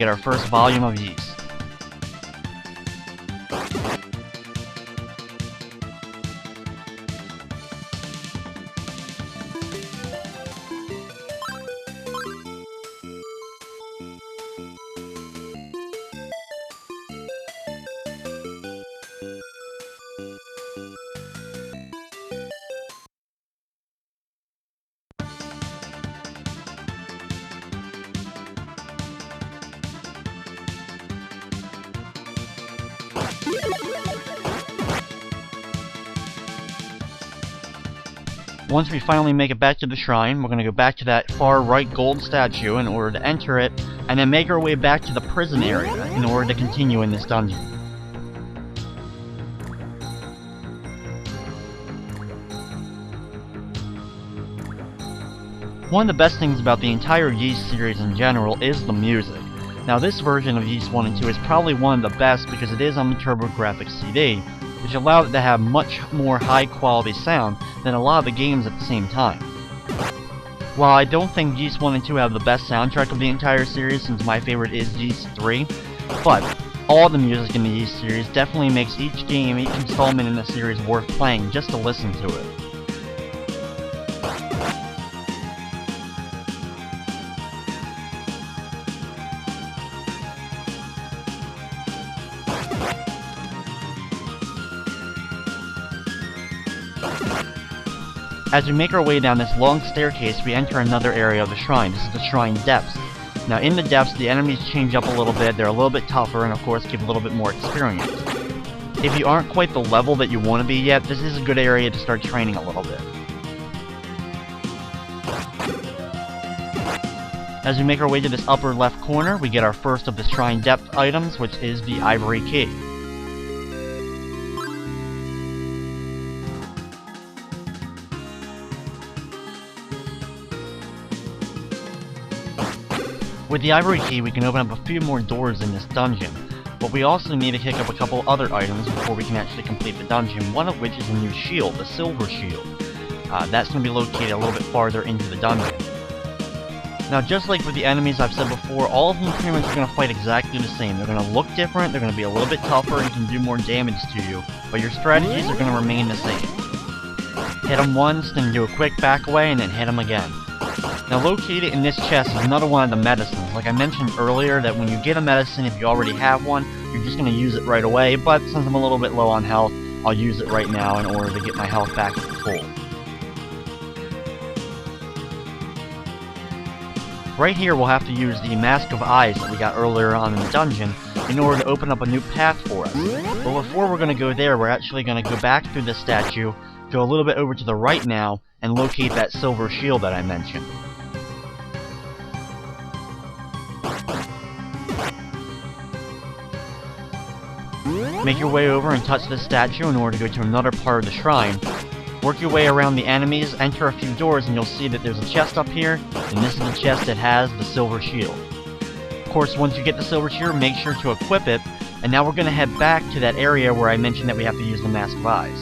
get our first volume of Ys. Once we finally make it back to the shrine, we're going to go back to that far right gold statue in order to enter it, and then make our way back to the prison area in order to continue in this dungeon. One of the best things about the entire Ys series in general is the music. Now this version of Ys 1 and 2 is probably one of the best because it is on the Turbografix CD, which allowed it to have much more high quality sound than a lot of the games at the same time. While I don't think Ys 1 and 2 have the best soundtrack of the entire series, since my favorite is Ys 3, but all the music in the Ys series definitely makes each game, each installment in the series worth playing just to listen to it. As we make our way down this long staircase, we enter another area of the shrine. This is the shrine depths. Now in the depths, the enemies change up a little bit, they're a little bit tougher, and of course give a little bit more experience. If you aren't quite the level that you want to be yet, this is a good area to start training a little bit. As we make our way to this upper left corner, we get our first of the shrine depth items, which is the Ivory Key. With the Ivory Key, we can open up a few more doors in this dungeon, but we also need to pick up a couple other items before we can actually complete the dungeon, one of which is a new shield, the Silver Shield. That's going to be located a little bit farther into the dungeon. Now just like with the enemies I've said before, all of them pretty much are going to fight exactly the same. They're going to look different, they're going to be a little bit tougher, and can do more damage to you, but your strategies are going to remain the same. Hit them once, then do a quick back away, and then hit them again. Now located in this chest is another one of the medicines. Like I mentioned earlier, that when you get a medicine, if you already have one, you're just going to use it right away, but since I'm a little bit low on health, I'll use it right now in order to get my health back to full. Right here we'll have to use the Mask of Eyes that we got earlier on in the dungeon in order to open up a new path for us. But before we're going to go there, we're actually going to go back through the statue, go a little bit over to the right now, and locate that silver shield that I mentioned. Make your way over and touch this statue in order to go to another part of the shrine. Work your way around the enemies, enter a few doors, and you'll see that there's a chest up here, and this is the chest that has the silver shield. Of course, once you get the silver shield, make sure to equip it, and now we're going to head back to that area where I mentioned that we have to use the Mask of Eyes.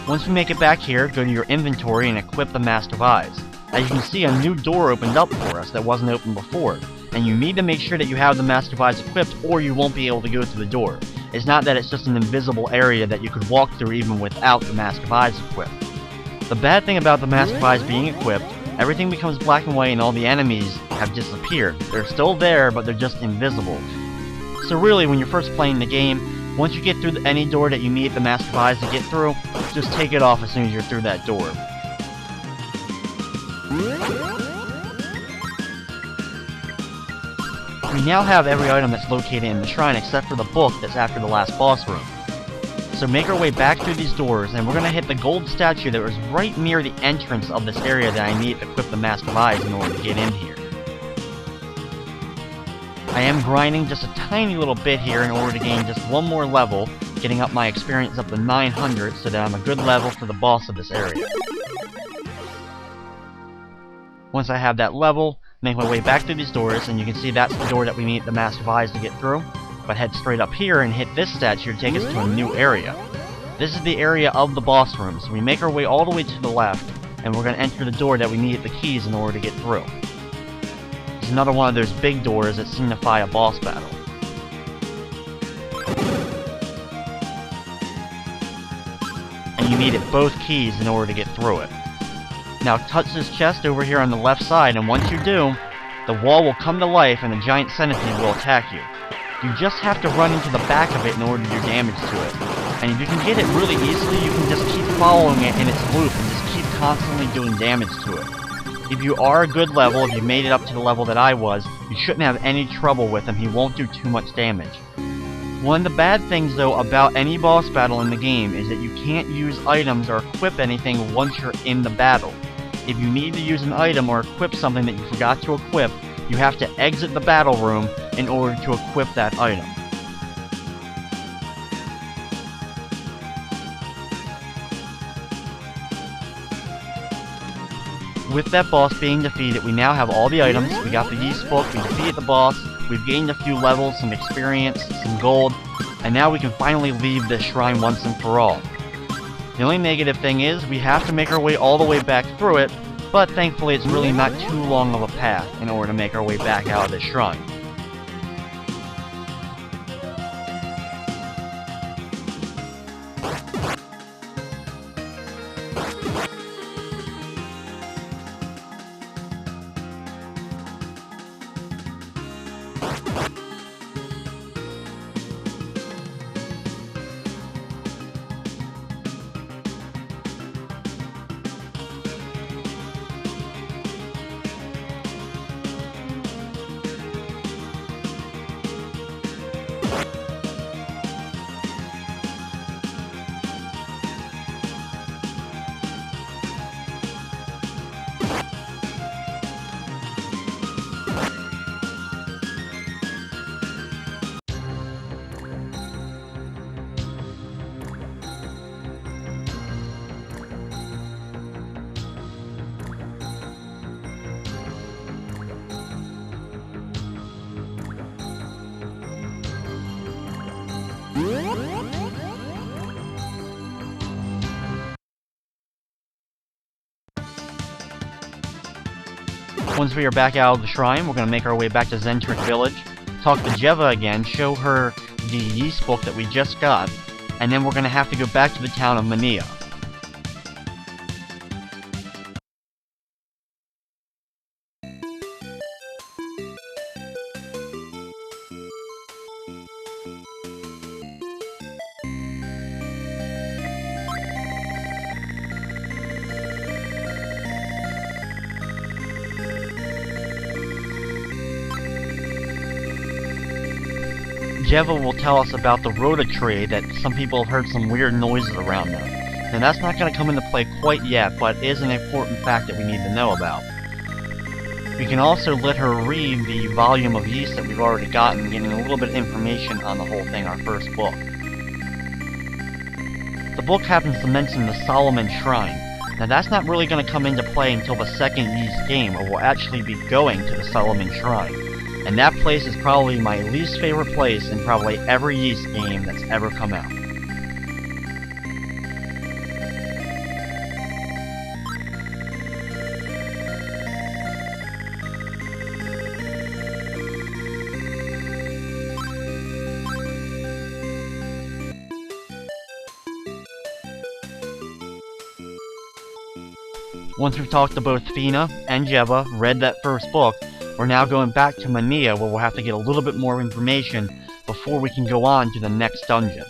Once we make it back here, go to your inventory and equip the Mask of Eyes. As you can see, a new door opened up for us that wasn't open before, and you need to make sure that you have the Mask of Eyes equipped or you won't be able to go through the door. It's not that it's just an invisible area that you could walk through even without the Mask of Eyes equipped. The bad thing about the Mask of Eyes being equipped, everything becomes black and white and all the enemies have disappeared. They're still there, but they're just invisible. So really, when you're first playing the game, once you get through any door that you need the Mask of Eyes to get through, just take it off as soon as you're through that door. We now have every item that's located in the shrine except for the book that's after the last boss room. So make our way back through these doors, and we're going to hit the gold statue that was right near the entrance of this area that I need to equip the Mask of Eyes in order to get in here. I am grinding just a tiny little bit here in order to gain just one more level, getting up my experience up to 900 so that I'm a good level for the boss of this area. Once I have that level, make my way back through these doors, and you can see that's the door that we need the Master of Ys to get through. If I head straight up here and hit this statue to take us to a new area. This is the area of the boss room, so we make our way all the way to the left, and we're going to enter the door that we need the keys in order to get through. It's another one of those big doors that signify a boss battle. And you needed both keys in order to get through it. Now touch this chest over here on the left side, and once you do, the wall will come to life and a giant centipede will attack you. You just have to run into the back of it in order to do damage to it. And if you can get it really easily, you can just keep following it in its loop and just keep constantly doing damage to it. If you are a good level, if you made it up to the level that I was, you shouldn't have any trouble with him. He won't do too much damage. One of the bad things, though, about any boss battle in the game is that you can't use items or equip anything once you're in the battle. If you need to use an item or equip something that you forgot to equip, you have to exit the battle room in order to equip that item. With that boss being defeated, we now have all the items. We got the Ys book, we defeated the boss, we've gained a few levels, some experience, some gold, and now we can finally leave this shrine once and for all. The only negative thing is, we have to make our way all the way back through it, but thankfully it's really not too long of a path in order to make our way back out of this shrine. Once we are back out of the shrine, we're going to make our way back to Zentric Village, talk to Jeva again, show her the Ys book that we just got, and then we're going to have to go back to the town of Mania. Jeva will tell us about the rota tree that some people have heard some weird noises around them. And that's not going to come into play quite yet, but is an important fact that we need to know about. We can also let her read the volume of Ys that we've already gotten, getting a little bit of information on the whole thing, our first book. The book happens to mention the Solomon Shrine. Now that's not really going to come into play until the second Ys game, where we'll actually be going to the Solomon Shrine. And that place is probably my least favorite place in probably every Ys game that's ever come out. Once we've talked to both Fina and Jeva, read that first book, we're now going back to Mania, where we'll have to get a little bit more information before we can go on to the next dungeon.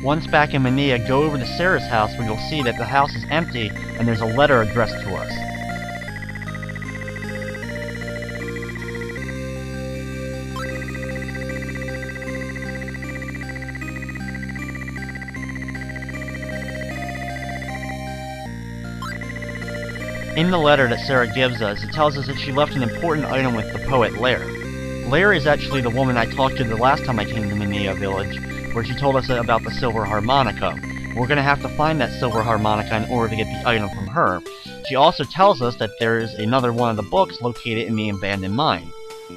Once back in Manea, go over to Sarah's house where you'll see that the house is empty and there's a letter addressed to us. In the letter that Sarah gives us, it tells us that she left an important item with the poet Lair. Lair is actually the woman I talked to the last time I came to Manea Village, where she told us about the silver harmonica. We're going to have to find that silver harmonica in order to get the item from her. She also tells us that there is another one of the books located in the abandoned mine.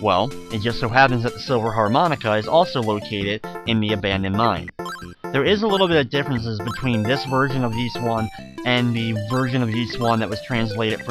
Well, it just so happens that the silver harmonica is also located in the abandoned mine. There is a little bit of differences between this version of Ys 1 and the version of Ys 1 that was translated for